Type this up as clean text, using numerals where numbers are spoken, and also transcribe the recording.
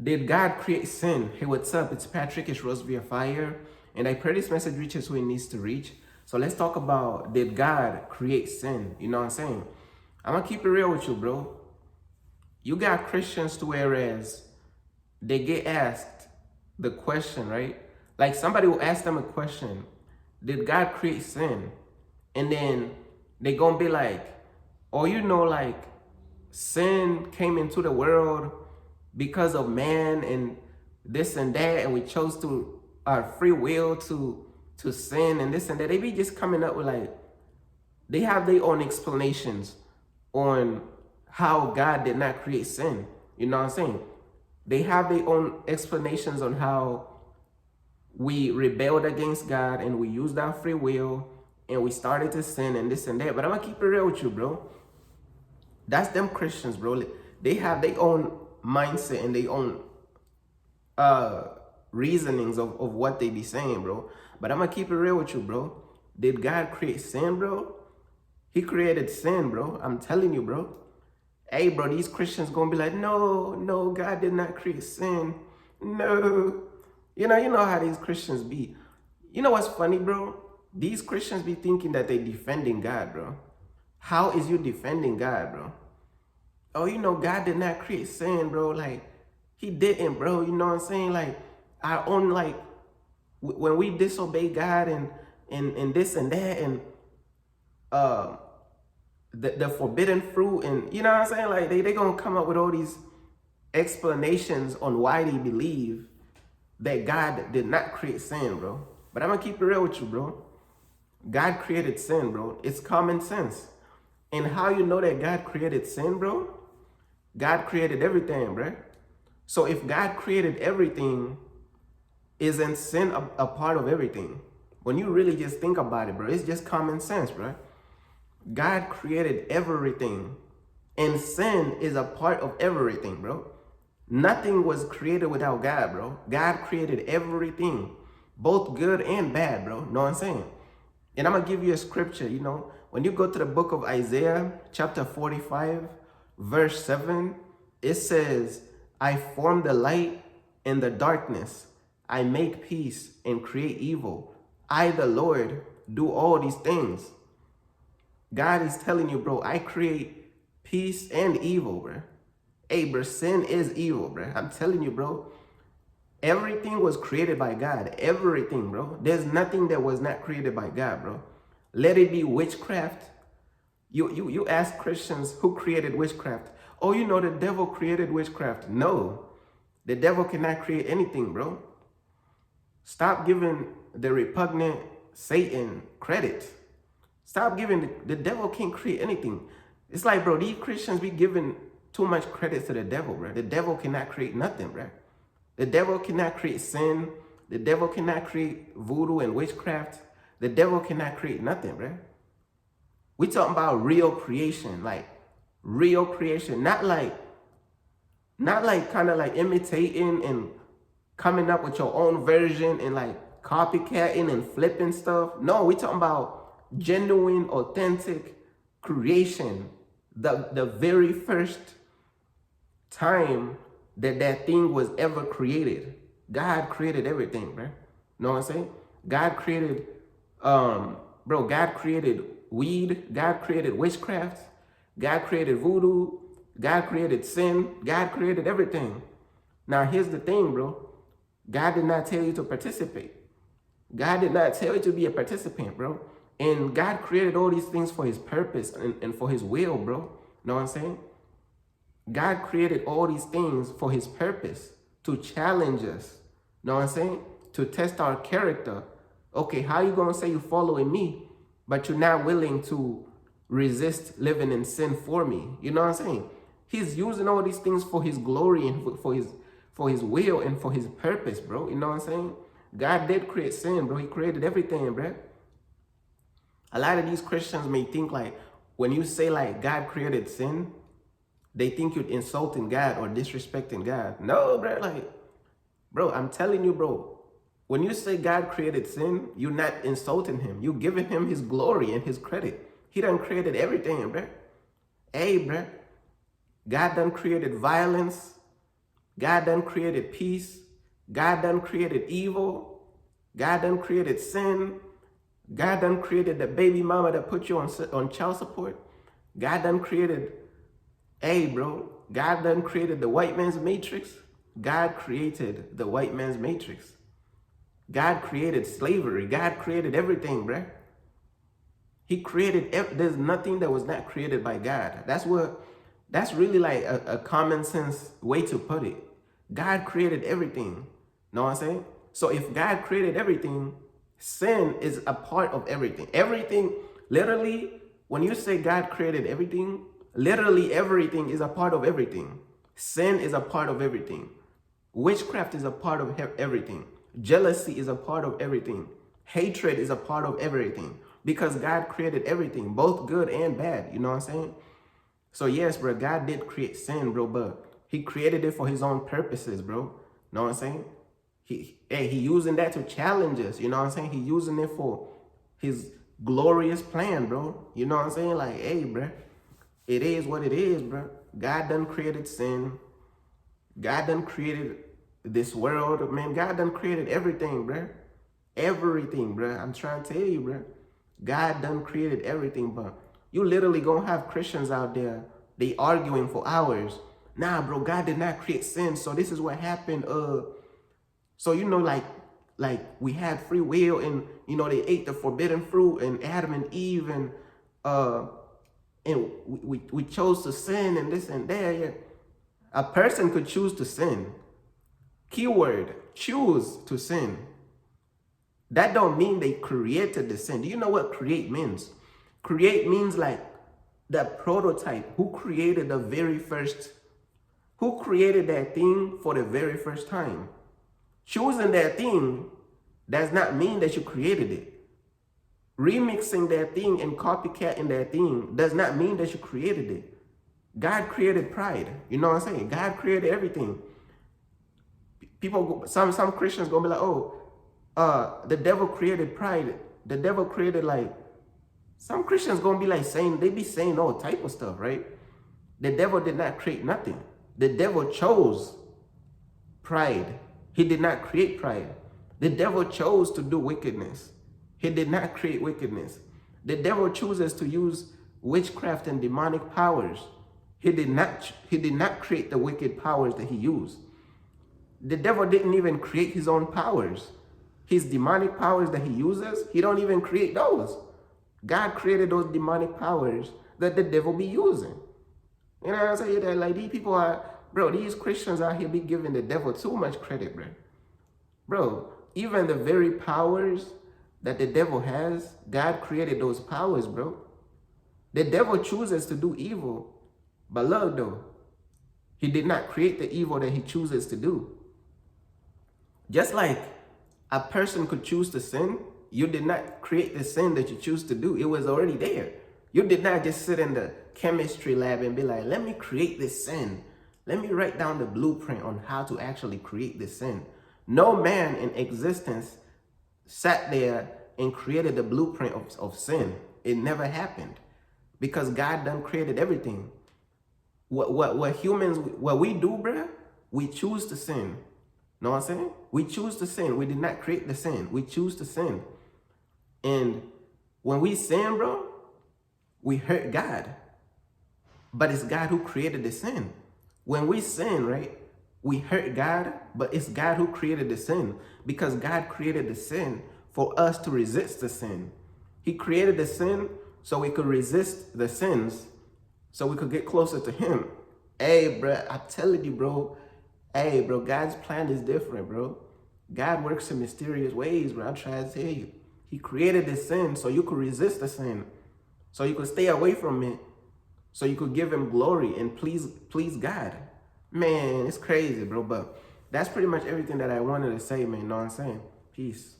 Did God create sin? Hey, what's up? It's Patrick. It's Rose via Fire. And I pray this message reaches who it needs to reach. So let's talk about, did God create sin? You know what I'm saying? I'm going to keep it real with you, bro. You got Christians to whereas they get asked the question, right? Like somebody will ask them a question. Did God create sin? And then they going to be like, oh, like sin came into the world because of man and this and that, and we chose to our free will to sin and this and that. They be just coming up with like, they have their own explanations on how God did not create sin. You know what I'm saying? They have their own explanations on how we rebelled against God and we used our free will and we started to sin and this and that. But I'm gonna keep it real with you, bro. That's them Christians, bro. They have their own mindset and their own reasonings of what they be saying, bro. But I'm gonna keep it real with you, bro. Did God create sin, bro? He created sin, bro. I'm telling you, bro. Hey, bro, these Christians gonna be like, no, God did not create sin. No. You know how these Christians be. You know what's funny, bro? These Christians be thinking that they defending God, bro. How is you defending God, bro? Oh, God did not create sin, bro. Like, he didn't, bro. You know what I'm saying? Like, our own, like, when we disobey God and this and that and the forbidden fruit and, you know what I'm saying? Like, they going to come up with all these explanations on why they believe that God did not create sin, bro. But I'm going to keep it real with you, bro. God created sin, bro. It's common sense. And how you know that God created sin, bro? God created everything, bro. So if God created everything, isn't sin a part of everything? When you really just think about it, bro, it's just common sense, bro. God created everything. And sin is a part of everything, bro. Nothing was created without God, bro. God created everything, both good and bad, bro. Know what I'm saying? And I'm going to give you a scripture, when you go to the book of Isaiah, chapter 45, verse 7, it says, I form the light and the darkness. I make peace and create evil. I, the Lord, do all these things. God is telling you, bro, I create peace and evil, bro. Hey, bro, sin is evil, bro. I'm telling you, bro. Everything was created by God. Everything, bro. There's nothing that was not created by God, bro. Let it be witchcraft. You ask Christians who created witchcraft. Oh, the devil created witchcraft. No, the devil cannot create anything, bro. Stop giving the repugnant Satan credit. Stop giving the devil can't create anything. It's like, bro, these Christians be giving too much credit to the devil, bro. The devil cannot create nothing, bro. The devil cannot create sin. The devil cannot create voodoo and witchcraft. The devil cannot create nothing, bro. We talking about real creation, like real creation, not like kind of like imitating and coming up with your own version and like copycatting and flipping stuff. No, we talking about genuine, authentic creation. The very first time that thing was ever created. God created everything, bro. Know what I'm saying? God created, God created weed. God created witchcraft. God created voodoo. God created sin. God created everything. Now, here's the thing, bro. God did not tell you to participate. God did not tell you to be a participant, bro. And God created all these things for his purpose and for his will, bro. Know what I'm saying? God created all these things for his purpose, to challenge us. Know what I'm saying? To test our character. Okay, how you going to say you following me, but you're not willing to resist living in sin for me? You know what I'm saying? He's using all these things for his glory and for his will and for his purpose, bro. You know what I'm saying? God did create sin, bro. He created everything, bro. A lot of these Christians may think like, when you say like God created sin, they think you're insulting God or disrespecting God. No, bro. Like, bro, I'm telling you, bro. When you say God created sin, you're not insulting him. You're giving him his glory and his credit. He done created everything, bro. Hey, bro. God done created violence. God done created peace. God done created evil. God done created sin. God done created the baby mama that put you on child support. God done created, hey bro, God done created the white man's matrix. God created the white man's matrix. God created slavery. God created everything, bruh. He created, there's nothing that was not created by God. That's really like a common sense way to put it. God created everything. Know what I'm saying? So if God created everything, sin is a part of everything. Everything, literally, when you say God created everything, literally everything is a part of everything. Sin is a part of everything. Witchcraft is a part of everything. Jealousy is a part of everything. Hatred is a part of everything. Because God created everything, both good and bad. You know what I'm saying? So yes, bro, God did create sin, bro, but he created it for his own purposes, bro. Know what I'm saying? He using that to challenge us. You know what I'm saying? He using it for his glorious plan, bro. You know what I'm saying? Like, hey, bro, it is what it is, bro. God done created sin. God done created this world. Man, God done created everything, bro. Everything, bro. I'm trying to tell you, bro. God done created everything, but you literally gonna have Christians out there, they arguing for hours. Nah, bro, God did not create sin, so this is what happened. So you know, like we had free will, and you know they ate the forbidden fruit, and Adam and Eve, and we chose to sin, and this and that. Yeah. A person could choose to sin. Keyword: choose to sin. That don't mean they created the sin. Do you know what create means? Create means like the prototype. Who created the very first? Who created that thing for the very first time? Choosing that thing does not mean that you created it. Remixing that thing and copycatting that thing does not mean that you created it. God created pride. You know what I'm saying? God created everything. People, some Christians gonna be like, oh, the devil created pride. The devil created, like, some Christians gonna be like saying, they be saying all type of stuff, right? The devil did not create nothing. The devil chose pride. He did not create pride. The devil chose to do wickedness. He did not create wickedness. The devil chooses to use witchcraft and demonic powers. He did not create the wicked powers that he used. The devil didn't even create his own powers. His demonic powers that he uses, he don't even create those. God created those demonic powers that the devil be using. You know what I'm saying? That, like, these people are, bro, these Christians out here be giving the devil too much credit, bro. Bro, even the very powers that the devil has, God created those powers, bro. The devil chooses to do evil, but look though, he did not create the evil that he chooses to do. Just like a person could choose to sin, you did not create the sin that you choose to do. It was already there. You did not just sit in the chemistry lab and be like, let me create this sin. Let me write down the blueprint on how to actually create this sin. No man in existence sat there and created the blueprint of sin. It never happened because God done created everything. What humans, what we do, bruh, we choose to sin. Know what I'm saying? We choose to sin. We did not create the sin. We choose to sin. And when we sin, bro, we hurt God. But it's God who created the sin. When we sin, right, we hurt God, but it's God who created the sin. Because God created the sin for us to resist the sin. He created the sin so we could resist the sins, so we could get closer to him. Hey, bro, I'm telling you, bro. Hey, bro, God's plan is different, bro. God works in mysterious ways, bro. I'm trying to tell you. He created this sin so you could resist the sin, so you could stay away from it, so you could give him glory and please God. Man, it's crazy, bro. But that's pretty much everything that I wanted to say, man. Know what I'm saying? Peace.